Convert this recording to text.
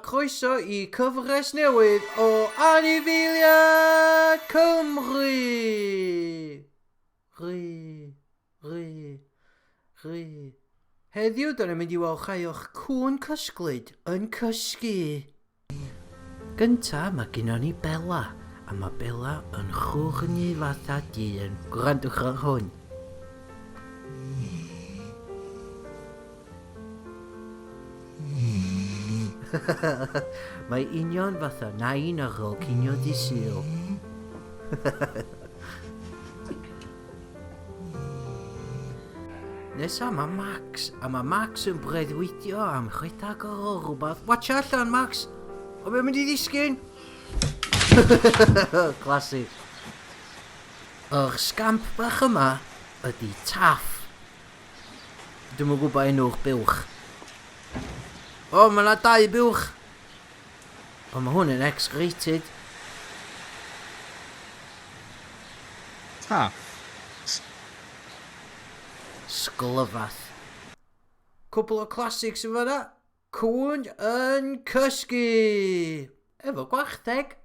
croeso I cyfres newydd o Anifeiliaid Cymru. Heddiw, dyna mynd I weld chai o'ch cwn Cysglyd yn cysgu. Gynta, mae gennon ni Bela, a mae Bela yn chwrnu fatha dyn. Gwrandwch ar hwn. Mae union fatha nain ar ôl cinio di sul. Nesa mae Max, a mae Max yn breuddwydio am chwedag o rhywbeth. Watch allan, Max! O be'n mynd I ddisgyn? Classic. Yr scamp bach yma ydi Taff. Dwi'm yn gwybod enw'r buwch. O, mae yna 2 buwch. O, mae hwn yn X-rated. Taff. Sglyfath. Cwbl o classics yn fan'na. Cwn yn cysgu. Efo gwartheg.